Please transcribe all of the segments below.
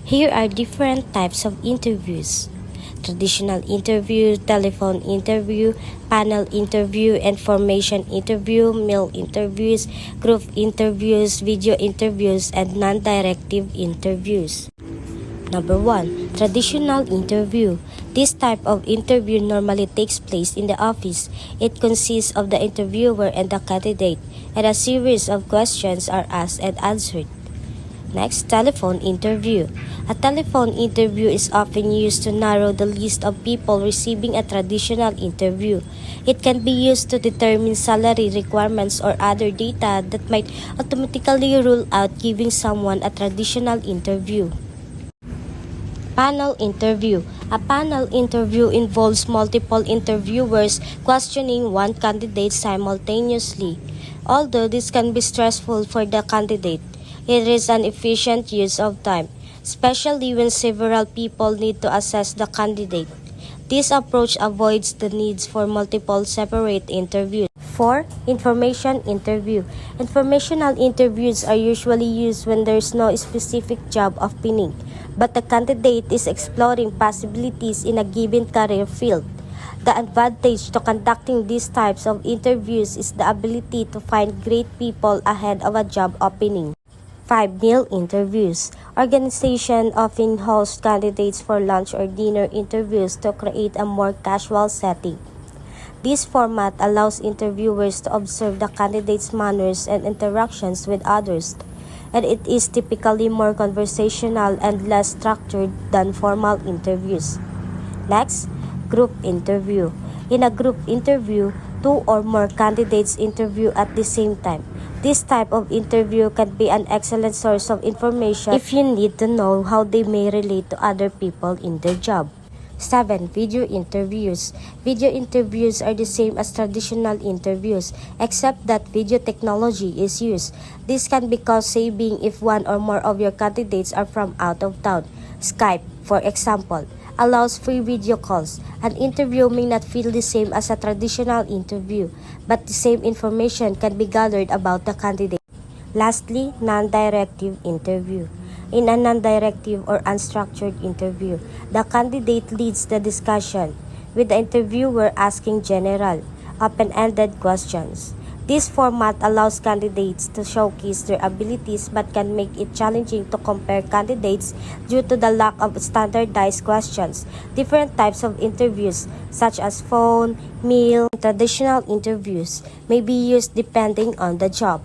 Here are different types of interviews: traditional interview, telephone interview, panel interview, information interview, mail interviews, group interviews, video interviews, and non-directive interviews. Number 1. Traditional interview. This type of interview normally takes place in the office. It consists of the interviewer and the candidate, and a series of questions are asked and answered. Next, telephone interview. A telephone interview is often used to narrow the list of people receiving a traditional interview. It can be used to determine salary requirements or other data that might automatically rule out giving someone a traditional interview. Panel interview. A panel interview involves multiple interviewers questioning one candidate simultaneously. Although this can be stressful for the candidate, it is an efficient use of time, especially when several people need to assess the candidate. This approach avoids the needs for multiple separate interviews. 4. Information interview. Informational interviews are usually used when there is no specific job opening, but the candidate is exploring possibilities in a given career field. The advantage to conducting these types of interviews is the ability to find great people ahead of a job opening. 5. Meal interviews. Organizations often host candidates for lunch or dinner interviews to create a more casual setting. This format allows interviewers to observe the candidate's manners and interactions with others, and it is typically more conversational and less structured than formal interviews. Next, group interview. In a group interview, 2 or more candidates interview at the same time. This type of interview can be an excellent source of information if you need to know how they may relate to other people in their job. 7. Video interviews. Video interviews are the same as traditional interviews, except that video technology is used. This can be cost-saving if one or more of your candidates are from out of town. Skype, for example, allows free video calls. An interview may not feel the same as a traditional interview, but the same information can be gathered about the candidate. Lastly, non-directive interview. In a non-directive or unstructured interview, the candidate leads the discussion, with the interviewer asking general, open-ended questions. This format allows candidates to showcase their abilities but can make it challenging to compare candidates due to the lack of standardized questions. Different types of interviews, such as phone, meal, and traditional interviews, may be used depending on the job.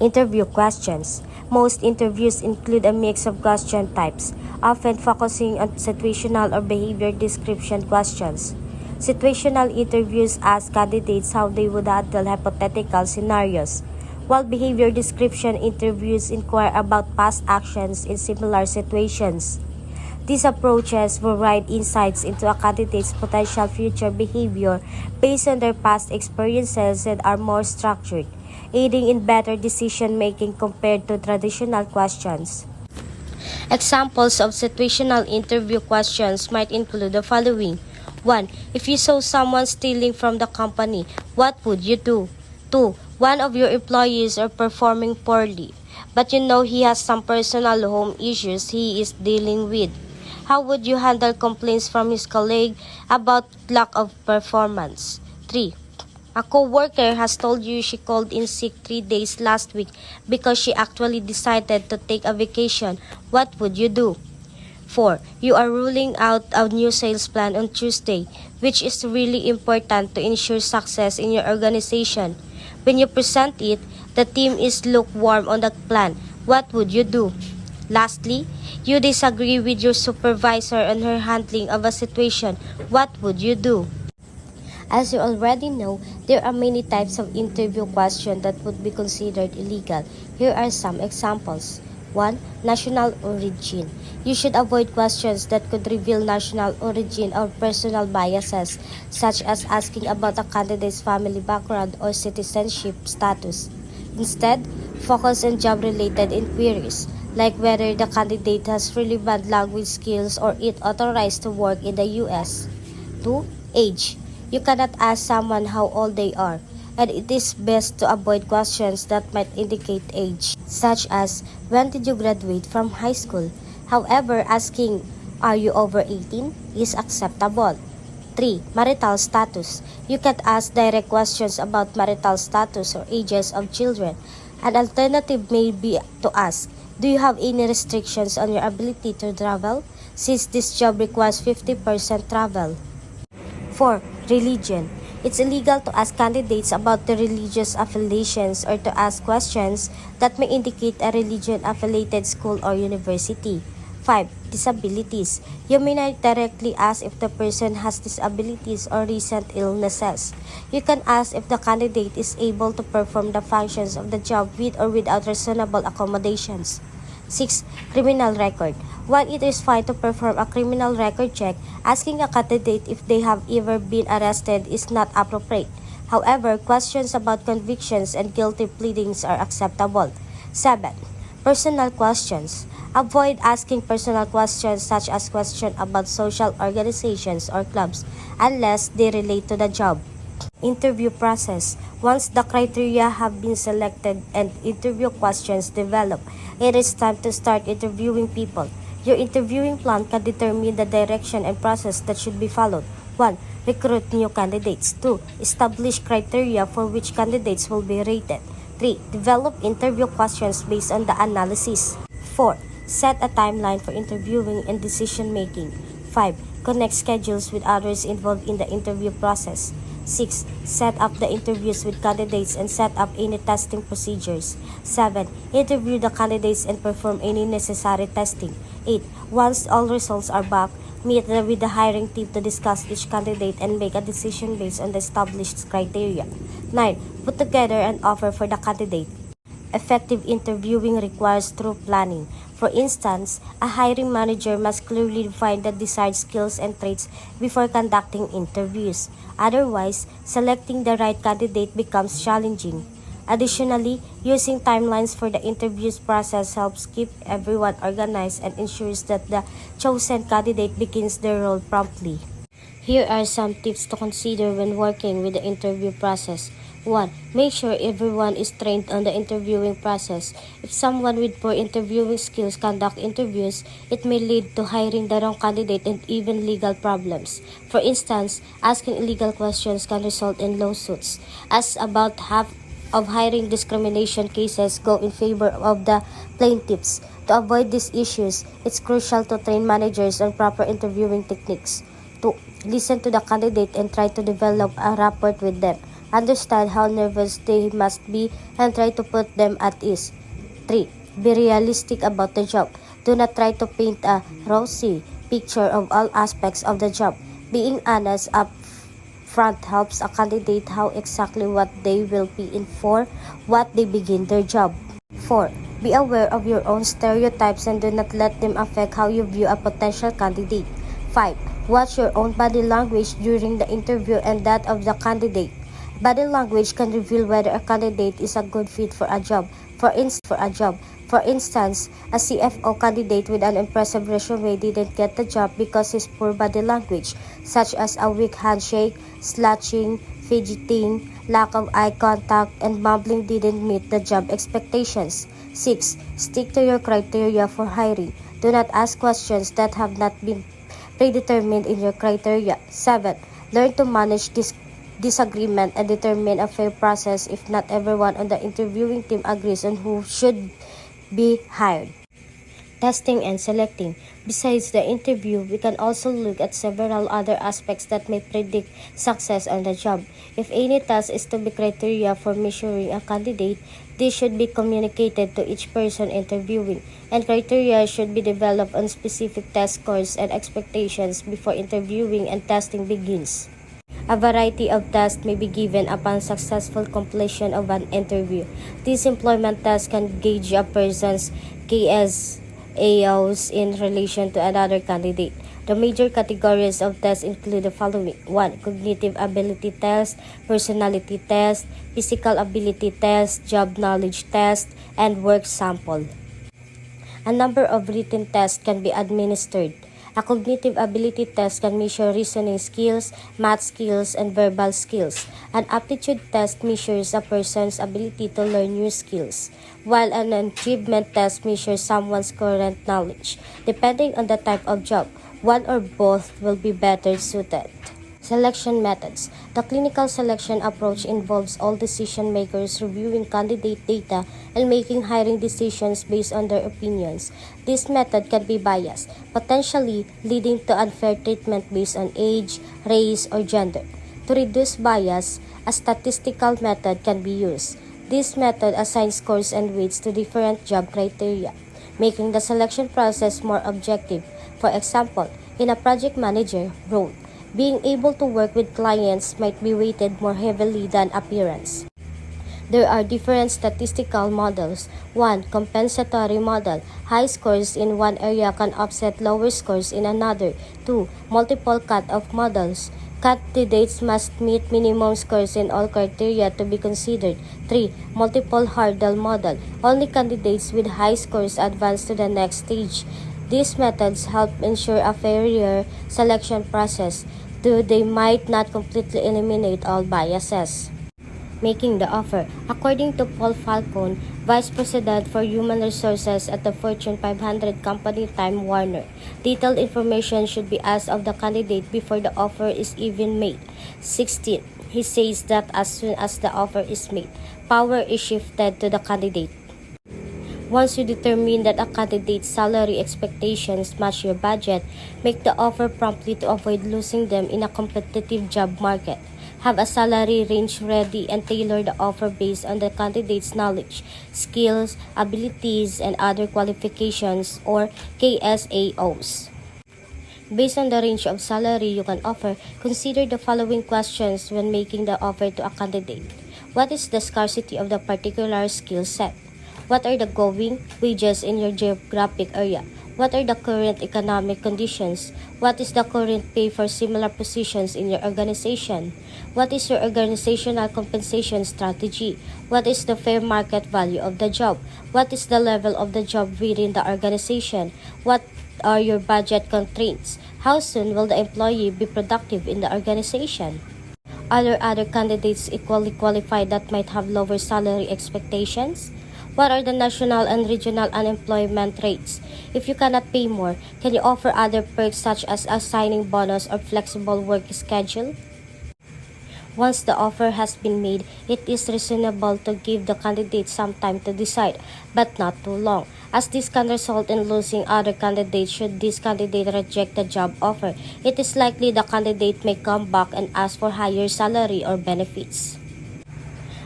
Interview questions. Most interviews include a mix of question types, often focusing on situational or behavior description questions. Situational interviews ask candidates how they would handle hypothetical scenarios, while behavior description interviews inquire about past actions in similar situations. These approaches provide insights into a candidate's potential future behavior based on their past experiences and are more structured, aiding in better decision-making compared to traditional questions. Examples of situational interview questions might include the following. 1. If you saw someone stealing from the company, what would you do? 2. One of your employees are performing poorly, but you know he has some personal home issues he is dealing with. How would you handle complaints from his colleague about lack of performance? 3. A co-worker has told you she called in sick 3 days last week because she actually decided to take a vacation. What would you do? 4. You are rolling out a new sales plan on Tuesday, which is really important to ensure success in your organization. When you present it, the team is lukewarm on the plan. What would you do? Lastly, you disagree with your supervisor on her handling of a situation. What would you do? As you already know, there are many types of interview questions that would be considered illegal. Here are some examples. 1. National origin. You should avoid questions that could reveal national origin or personal biases, such as asking about a candidate's family background or citizenship status. Instead, focus on job-related inquiries, like whether the candidate has relevant language skills or is authorized to work in the U.S. 2. Age. You cannot ask someone how old they are, and it is best to avoid questions that might indicate age, such as when did you graduate from high school. However, asking, "Are you over 18?" is acceptable. 3. Marital status. You can ask direct questions about marital status or ages of children. An alternative may be to ask, "Do you have any restrictions on your ability to travel, since this job requires 50% travel?" 4. Religion. It's illegal to ask candidates about their religious affiliations or to ask questions that may indicate a religion-affiliated school or university. 5. Disabilities. You may not directly ask if the person has disabilities or recent illnesses. You can ask if the candidate is able to perform the functions of the job with or without reasonable accommodations. 6. Criminal record. While it is fine to perform a criminal record check, asking a candidate if they have ever been arrested is not appropriate. However, questions about convictions and guilty pleadings are acceptable. 7. Personal questions. Avoid asking personal questions such as questions about social organizations or clubs unless they relate to the job. Interview process. Once the criteria have been selected and interview questions develop, it is time to start interviewing people. Your interviewing plan can determine the direction and process that should be followed. 1. Recruit new candidates. 2. Establish criteria for which candidates will be rated. 3. Develop interview questions based on the analysis. 4. Set a timeline for interviewing and decision making. 5. Connect schedules with others involved in the interview process. 6. Set up the interviews with candidates and set up any testing procedures. 7. Interview the candidates and perform any necessary testing. 8. Once all results are back, meet with the hiring team to discuss each candidate and make a decision based on the established criteria. 9. Put together an offer for the candidate. Effective interviewing requires thorough planning. For instance, a hiring manager must clearly define the desired skills and traits before conducting interviews. Otherwise, selecting the right candidate becomes challenging. Additionally, using timelines for the interviews process helps keep everyone organized and ensures that the chosen candidate begins their role promptly. Here are some tips to consider when working with the interview process. 1. Make sure everyone is trained on the interviewing process. If someone with poor interviewing skills conduct interviews, it may lead to hiring the wrong candidate and even legal problems. For instance, asking illegal questions can result in lawsuits, as about half of hiring discrimination cases go in favor of the plaintiffs. To avoid these issues, it's crucial to train managers on proper interviewing techniques. 2. Listen to the candidate and try to develop a rapport with them. Understand how nervous they must be and try to put them at ease. 3. Be realistic about the job. Do not try to paint a rosy picture of all aspects of the job. Being honest up front helps a candidate how exactly what they will be in for what they begin their job. 4. Be aware of your own stereotypes and do not let them affect how you view a potential candidate. 5. Watch your own body language during the interview and that of the candidate. Body language can reveal whether a candidate is a good fit for a job. For instance, a CFO candidate with an impressive resume didn't get the job because his poor body language, such as a weak handshake, slouching, fidgeting, lack of eye contact, and mumbling didn't meet the job expectations. 6. Stick to your criteria for hiring. Do not ask questions that have not been predetermined in your criteria. 7. Learn to manage disagreement and determine a fair process if not everyone on the interviewing team agrees on who should be hired. Testing and selecting. Besides the interview, we can also look at several other aspects that may predict success on the job. If any task is to be criteria for measuring a candidate, this should be communicated to each person interviewing, and criteria should be developed on specific test scores and expectations before interviewing and testing begins. A variety of tests may be given upon successful completion of an interview. These employment tests can gauge a person's KSAOs in relation to another candidate. The major categories of tests include the following. 1. Cognitive ability test, personality test, physical ability test, job knowledge test, and work sample. A number of written tests can be administered. A cognitive ability test can measure reasoning skills, math skills, and verbal skills. An aptitude test measures a person's ability to learn new skills, while an achievement test measures someone's current knowledge. Depending on the type of job, one or both will be better suited. Selection methods. The clinical selection approach involves all decision makers reviewing candidate data and making hiring decisions based on their opinions. This method can be biased, potentially leading to unfair treatment based on age, race, or gender. To reduce bias, a statistical method can be used. This method assigns scores and weights to different job criteria, making the selection process more objective. For example, in a project manager role, being able to work with clients might be weighted more heavily than appearance. There are different statistical models. 1. Compensatory model. High scores in one area can offset lower scores in another. 2. Multiple cut-off models. Candidates must meet minimum scores in all criteria to be considered. 3. Multiple hurdle model. Only candidates with high scores advance to the next stage. These methods help ensure a fairer selection process, though they might not completely eliminate all biases. Making the offer. According to Paul Falcone, Vice President for Human Resources at the Fortune 500 company Time Warner, detailed information should be asked of the candidate before the offer is even made. 16. He says that as soon as the offer is made, power is shifted to the candidate. Once you determine that a candidate's salary expectations match your budget, make the offer promptly to avoid losing them in a competitive job market. Have a salary range ready and tailor the offer based on the candidate's knowledge, skills, abilities, and other qualifications or KSAOs. Based on the range of salary you can offer, consider the following questions when making the offer to a candidate. What is the scarcity of the particular skill set? What are the going wages in your geographic area? What are the current economic conditions? What is the current pay for similar positions in your organization? What is your organizational compensation strategy? What is the fair market value of the job? What is the level of the job within the organization? What are your budget constraints? How soon will the employee be productive in the organization? Are there other candidates equally qualified that might have lower salary expectations? What are the national and regional unemployment rates? If you cannot pay more, can you offer other perks such as a signing bonus or flexible work schedule? Once the offer has been made, it is reasonable to give the candidate some time to decide, but not too long, as this can result in losing other candidates should this candidate reject the job offer. It is likely the candidate may come back and ask for higher salary or benefits.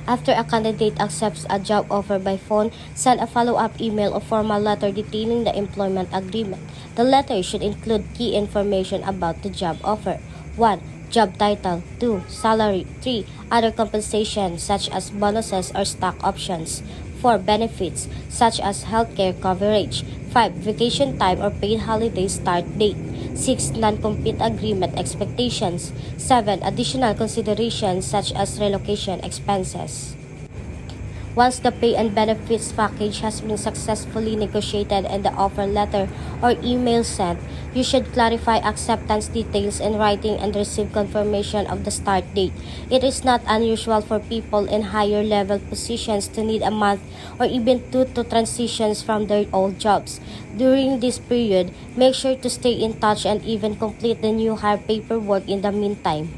After a candidate accepts a job offer by phone, send a follow-up email or formal letter detailing the employment agreement. The letter should include key information about the job offer. 1. Job title. 2. Salary. 3. Other compensation such as bonuses or stock options. 4. Benefits such as healthcare coverage. 5. Vacation time or paid holiday start date. 6. Non-compete agreement expectations. 7. Additional considerations such as relocation expenses. Once the pay and benefits package has been successfully negotiated and the offer letter or email sent, you should clarify acceptance details in writing and receive confirmation of the start date. It is not unusual for people in higher level positions to need a month or even 2 to transitions from their old jobs. During this period, make sure to stay in touch and even complete the new hire paperwork in the meantime.